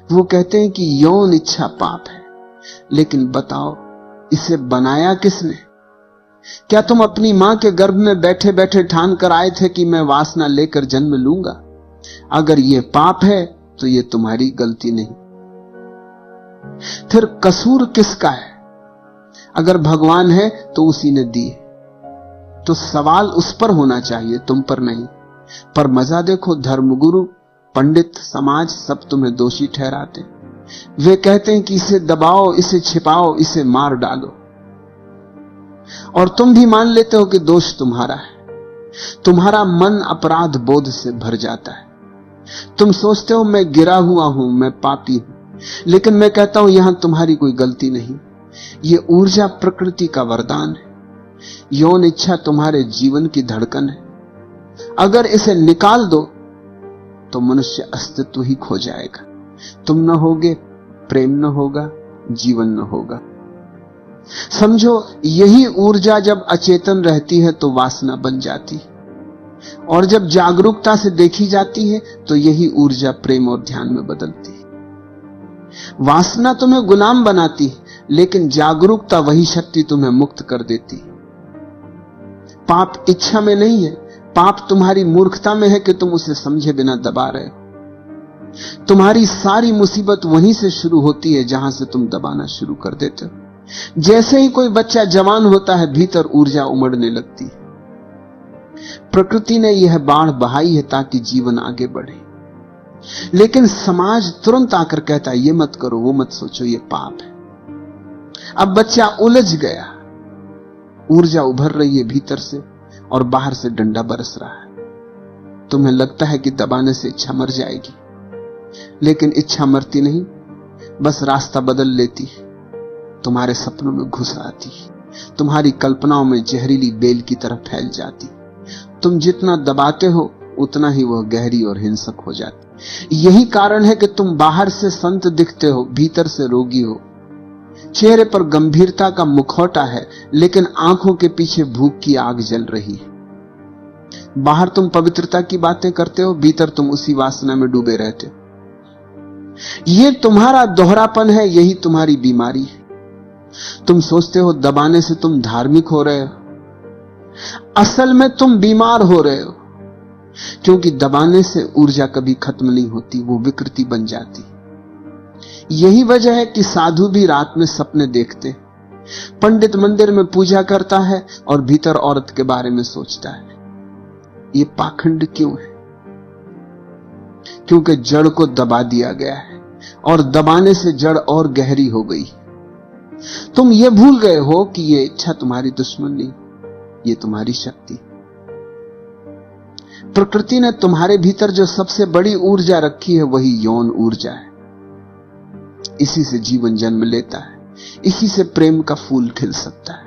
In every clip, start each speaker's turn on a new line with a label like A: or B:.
A: वो कहते हैं कि यौन इच्छा पाप है, लेकिन बताओ इसे बनाया किसने? क्या तुम अपनी मां के गर्भ में बैठे बैठे ठान कर आए थे कि मैं वासना लेकर जन्म लूंगा? अगर ये पाप है तो ये तुम्हारी गलती नहीं, फिर कसूर किसका है? अगर भगवान है तो उसी ने दी, तो सवाल उस पर होना चाहिए, तुम पर नहीं। पर मजा देखो, धर्मगुरु, पंडित, समाज सब तुम्हें दोषी ठहराते। वे कहते हैं कि इसे दबाओ, इसे छिपाओ, इसे मार डालो, और तुम भी मान लेते हो कि दोष तुम्हारा है। तुम्हारा मन अपराध बोध से भर जाता है। तुम सोचते हो मैं गिरा हुआ हूं, मैं पापी हूं, लेकिन मैं कहता हूं यहां तुम्हारी कोई गलती नहीं। ये ऊर्जा प्रकृति का वरदान है। यौन इच्छा तुम्हारे जीवन की धड़कन है। अगर इसे निकाल दो तो मनुष्य अस्तित्व ही खो जाएगा। तुम न होगे, प्रेम न होगा, जीवन न होगा। समझो, यही ऊर्जा जब अचेतन रहती है तो वासना बन जाती है, और जब जागरूकता से देखी जाती है तो यही ऊर्जा प्रेम और ध्यान में बदलती है। वासना तुम्हें गुलाम बनाती है, लेकिन जागरूकता वही शक्ति तुम्हें मुक्त कर देती है। पाप इच्छा में नहीं है, पाप तुम्हारी मूर्खता में है कि तुम उसे समझे बिना दबा रहे हो। तुम्हारी सारी मुसीबत वहीं से शुरू होती है जहां से तुम दबाना शुरू कर देते हो। जैसे ही कोई बच्चा जवान होता है, भीतर ऊर्जा उमड़ने लगती है। प्रकृति ने यह बाढ़ बहाई है ताकि जीवन आगे बढ़े, लेकिन समाज तुरंत आकर कहता है ये मत करो, वो मत सोचो, ये पाप है। अब बच्चा उलझ गया, ऊर्जा उभर रही है भीतर से और बाहर से डंडा बरस रहा है। तुम्हें लगता है कि दबाने से इच्छा मर जाएगी, लेकिन इच्छा मरती नहीं, बस रास्ता बदल लेती है। तुम्हारे सपनों में घुस आती है, तुम्हारी कल्पनाओं में जहरीली बेल की तरह फैल जाती। तुम जितना दबाते हो उतना ही वह गहरी और हिंसक हो जाती। यही कारण है कि तुम बाहर से संत दिखते हो, भीतर से रोगी हो। चेहरे पर गंभीरता का मुखौटा है, लेकिन आंखों के पीछे भूख की आग जल रही है। बाहर तुम पवित्रता की बातें करते हो, भीतर तुम उसी वासना में डूबे रहते हो। यह तुम्हारा दोहरापन है, यही तुम्हारी बीमारी है। तुम सोचते हो दबाने से तुम धार्मिक हो रहे हो, असल में तुम बीमार हो रहे हो, क्योंकि दबाने से ऊर्जा कभी खत्म नहीं होती, वो विकृति बन जाती। यही वजह है कि साधु भी रात में सपने देखते, पंडित मंदिर में पूजा करता है और भीतर औरत के बारे में सोचता है। ये पाखंड क्यों है? क्योंकि जड़ को दबा दिया गया है, और दबाने से जड़ और गहरी हो गई। तुम ये भूल गए हो कि ये इच्छा तुम्हारी दुश्मन नहीं, ये तुम्हारी शक्ति। प्रकृति ने तुम्हारे भीतर जो सबसे बड़ी ऊर्जा रखी है वही यौन ऊर्जा है। इसी से जीवन जन्म लेता है, इसी से प्रेम का फूल खिल सकता है,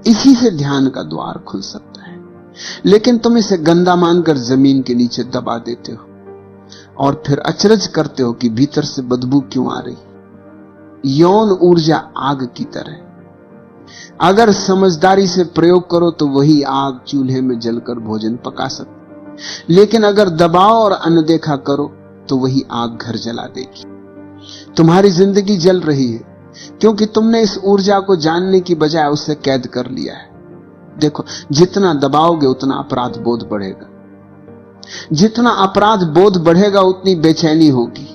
A: इसी से ध्यान का द्वार खुल सकता है। लेकिन तुम इसे गंदा मानकर जमीन के नीचे दबा देते हो, और फिर अचरज करते हो कि भीतर से बदबू क्यों आ रही। यौन ऊर्जा आग की तरह, अगर समझदारी से प्रयोग करो तो वही आग चूल्हे में जलकर भोजन पका सकती, लेकिन अगर दबाव और अनदेखा करो तो वही आग घर जला देगी। तुम्हारी जिंदगी जल रही है क्योंकि तुमने इस ऊर्जा को जानने की बजाय उससे कैद कर लिया है। देखो, जितना दबाओगे उतना अपराध बोध बढ़ेगा, जितना अपराध बोध बढ़ेगा उतनी बेचैनी होगी,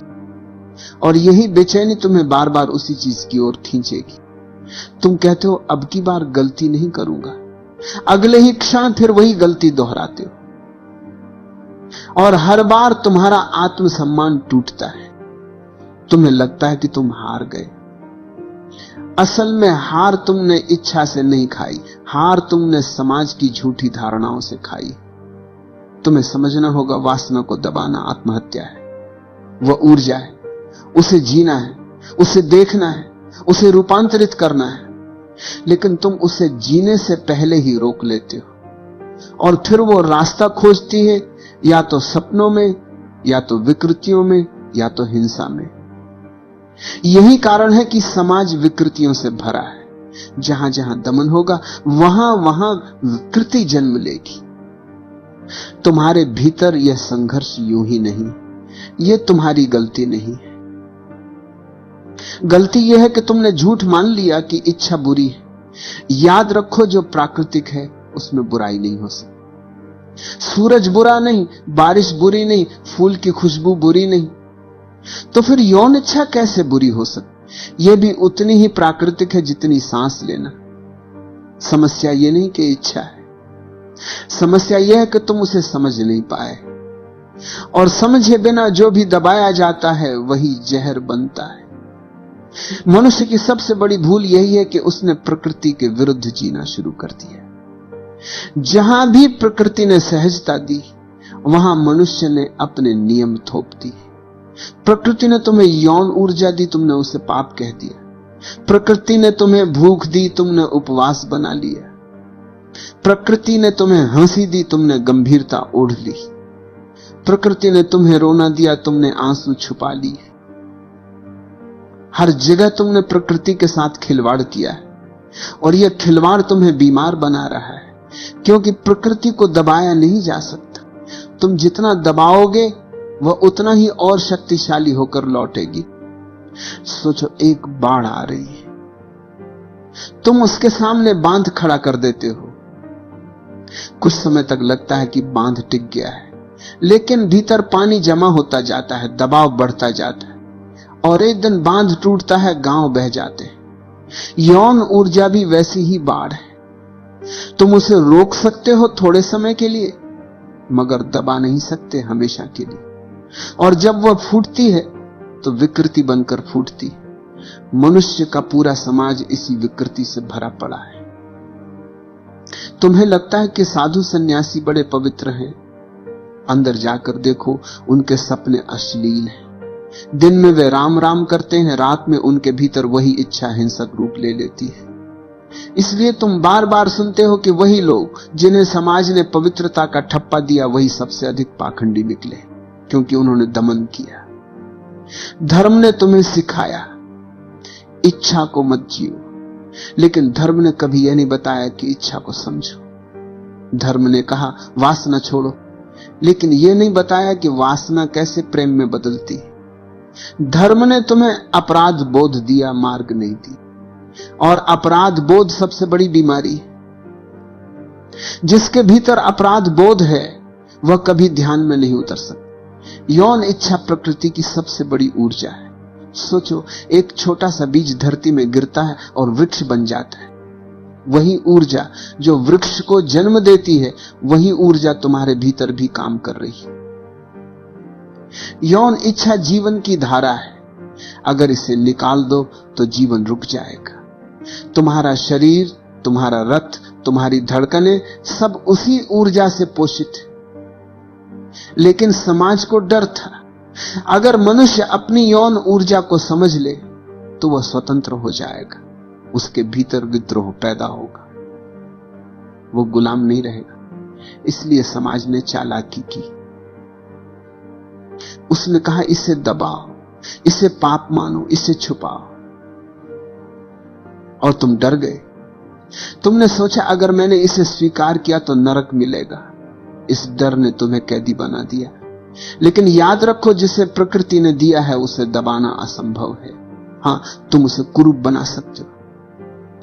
A: और यही बेचैनी तुम्हें बार बार उसी चीज की ओर खींचेगी। तुम कहते हो अब की बार गलती नहीं करूंगा, अगले ही क्षण फिर वही गलती दोहराते हो, और हर बार तुम्हारा आत्मसम्मान टूटता है। तुम्हें लगता है कि तुम हार गए। असल में हार तुमने इच्छा से नहीं खाई, हार तुमने समाज की झूठी धारणाओं से खाई। तुम्हें समझना होगा, वासना को दबाना आत्महत्या है। वह ऊर्जा है, उसे जीना है, उसे देखना है, उसे रूपांतरित करना है, लेकिन तुम उसे जीने से पहले ही रोक लेते हो, और फिर वो रास्ता खोजती है, या तो सपनों में, या तो विकृतियों में, या तो हिंसा में। यही कारण है कि समाज विकृतियों से भरा है। जहां जहां दमन होगा वहां वहां विकृति जन्म लेगी। तुम्हारे भीतर यह संघर्ष यूं ही नहीं, यह तुम्हारी गलती नहीं है, गलती यह है कि तुमने झूठ मान लिया कि इच्छा बुरी है। याद रखो, जो प्राकृतिक है उसमें बुराई नहीं हो सकती। सूरज बुरा नहीं, बारिश बुरी नहीं, फूल की खुशबू बुरी नहीं, तो फिर यौन इच्छा कैसे बुरी हो सकती? यह भी उतनी ही प्राकृतिक है जितनी सांस लेना। समस्या यह नहीं कि इच्छा है, समस्या यह है कि तुम उसे समझ नहीं पाए, और समझे बिना जो भी दबाया जाता है वही जहर बनता है। मनुष्य की सबसे बड़ी भूल यही है कि उसने प्रकृति के विरुद्ध जीना शुरू कर दिया। जहां भी प्रकृति ने सहजता दी, वहां मनुष्य ने अपने नियम थोप दिए। प्रकृति ने तुम्हें यौन ऊर्जा दी, तुमने उसे पाप कह दिया। प्रकृति ने तुम्हें भूख दी, तुमने उपवास बना लिया। प्रकृति ने तुम्हें हंसी दी, तुमने गंभीरता ओढ़ ली। प्रकृति ने तुम्हें रोना दिया, तुमने आंसू छुपा लिए। हर जगह तुमने प्रकृति के साथ खिलवाड़ किया है, और यह खिलवाड़ तुम्हें बीमार बना रहा है, क्योंकि प्रकृति को दबाया नहीं जा सकता। तुम जितना दबाओगे वह उतना ही और शक्तिशाली होकर लौटेगी। सोचो, एक बाढ़ आ रही है, तुम उसके सामने बांध खड़ा कर देते हो। कुछ समय तक लगता है कि बांध टिक गया है, लेकिन भीतर पानी जमा होता जाता है, दबाव बढ़ता जाता है, और एक दिन बांध टूटता है, गांव बह जाते हैं। यौन ऊर्जा भी वैसी ही बाढ़ है। तुम उसे रोक सकते हो थोड़े समय के लिए, मगर दबा नहीं सकते हमेशा के लिए। और जब वह फूटती है तो विकृति बनकर फूटती है। मनुष्य का पूरा समाज इसी विकृति से भरा पड़ा है। तुम्हें लगता है कि साधु सन्यासी बड़े पवित्र हैं, अंदर जाकर देखो, उनके सपने अश्लील हैं। दिन में वे राम राम करते हैं, रात में उनके भीतर वही इच्छा हिंसक रूप ले लेती है। इसलिए तुम बार बार सुनते हो कि वही लोग जिन्हें समाज ने पवित्रता का ठप्पा दिया, वही सबसे अधिक पाखंडी निकले, क्योंकि उन्होंने दमन किया। धर्म ने तुम्हें सिखाया इच्छा को मत जियो, लेकिन धर्म ने कभी यह नहीं बताया कि इच्छा को समझो। धर्म ने कहा वासना छोड़ो, लेकिन यह नहीं बताया कि वासना कैसे प्रेम में बदलती है। धर्म ने तुम्हें अपराध बोध दिया, मार्ग नहीं दी, और अपराध बोध सबसे बड़ी बीमारी है। जिसके भीतर अपराध बोध है वह कभी ध्यान में नहीं उतर सकता। यौन इच्छा प्रकृति की सबसे बड़ी ऊर्जा है। सोचो, एक छोटा सा बीज धरती में गिरता है और वृक्ष बन जाता है। वही ऊर्जा जो वृक्ष को जन्म देती है, वही ऊर्जा तुम्हारे भीतर भी काम कर रही है। यौन इच्छा जीवन की धारा है, अगर इसे निकाल दो तो जीवन रुक जाएगा। तुम्हारा शरीर, तुम्हारा रक्त, तुम्हारी धड़कनें सब उसी ऊर्जा से पोषित है। लेकिन समाज को डर था, अगर मनुष्य अपनी यौन ऊर्जा को समझ ले तो वह स्वतंत्र हो जाएगा, उसके भीतर विद्रोह पैदा होगा, वो गुलाम नहीं रहेगा। इसलिए समाज ने चालाकी की। उसने कहा इसे दबाओ, इसे पाप मानो, इसे छुपाओ, और तुम डर गए। तुमने सोचा अगर मैंने इसे स्वीकार किया तो नरक मिलेगा। इस डर ने तुम्हें कैदी बना दिया। लेकिन याद रखो, जिसे प्रकृति ने दिया है उसे दबाना असंभव है। हां, तुम उसे कुरूप बना सकते हो,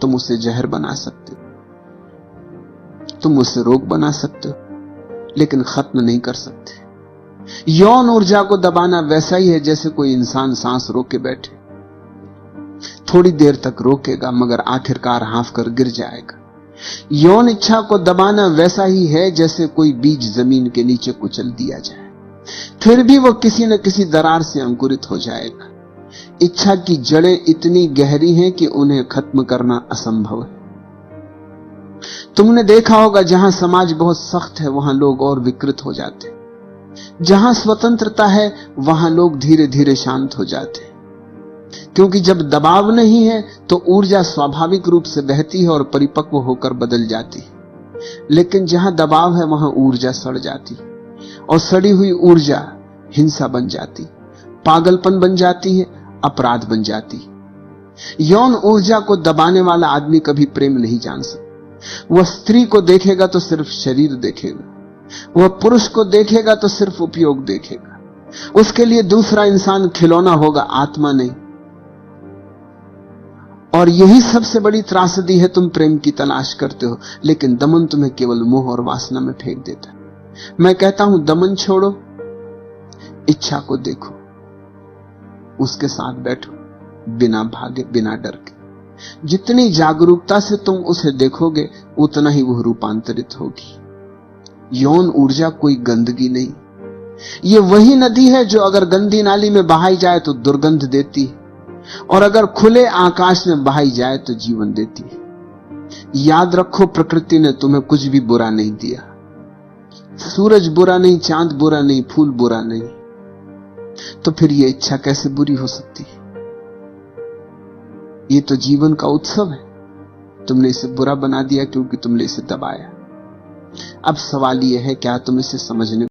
A: तुम उसे जहर बना सकते हो, तुम उसे रोग बना सकते हो, लेकिन खत्म नहीं कर सकते। यौन ऊर्जा को दबाना वैसा ही है जैसे कोई इंसान सांस रोक के बैठे। थोड़ी देर तक रोकेगा, मगर आखिरकार हांफ कर गिर जाएगा। यौन इच्छा को दबाना वैसा ही है जैसे कोई बीज जमीन के नीचे कुचल दिया जाए, फिर भी वो किसी न किसी दरार से अंकुरित हो जाएगा। इच्छा की जड़ें इतनी गहरी हैं कि उन्हें खत्म करना असंभव है। तुमने देखा होगा, जहां समाज बहुत सख्त है वहां लोग और विकृत हो जाते हैं। जहां स्वतंत्रता है वहां लोग धीरे धीरे शांत हो जाते हैं, क्योंकि जब दबाव नहीं है तो ऊर्जा स्वाभाविक रूप से बहती है और परिपक्व होकर बदल जाती है। लेकिन जहां दबाव है वहां ऊर्जा सड़ जाती है, और सड़ी हुई ऊर्जा हिंसा बन जाती, पागलपन बन जाती है, अपराध बन जाती। यौन ऊर्जा को दबाने वाला आदमी कभी प्रेम नहीं जान सकता। वह स्त्री को देखेगा तो सिर्फ शरीर देखेगा, वह पुरुष को देखेगा तो सिर्फ उपयोग देखेगा। उसके लिए दूसरा इंसान खिलौना होगा, आत्मा नहीं। और यही सबसे बड़ी त्रासदी है। तुम प्रेम की तलाश करते हो, लेकिन दमन तुम्हें केवल मोह और वासना में फेंक देता है। मैं कहता हूं दमन छोड़ो, इच्छा को देखो, उसके साथ बैठो, बिना भागे, बिना डर के। जितनी जागरूकता से तुम उसे देखोगे, उतना ही वह रूपांतरित होगी। यौन ऊर्जा कोई गंदगी नहीं, ये वही नदी है जो अगर गंदी नाली में बहाई जाए तो दुर्गंध देती है, और अगर खुले आकाश में बहाई जाए तो जीवन देती है। याद रखो, प्रकृति ने तुम्हें कुछ भी बुरा नहीं दिया। सूरज बुरा नहीं, चांद बुरा नहीं, फूल बुरा नहीं, तो फिर यह इच्छा कैसे बुरी हो सकती है? ये तो जीवन का उत्सव है। तुमने इसे बुरा बना दिया क्योंकि तुमने इसे दबाया। अब सवाल यह है, क्या तुम इसे समझने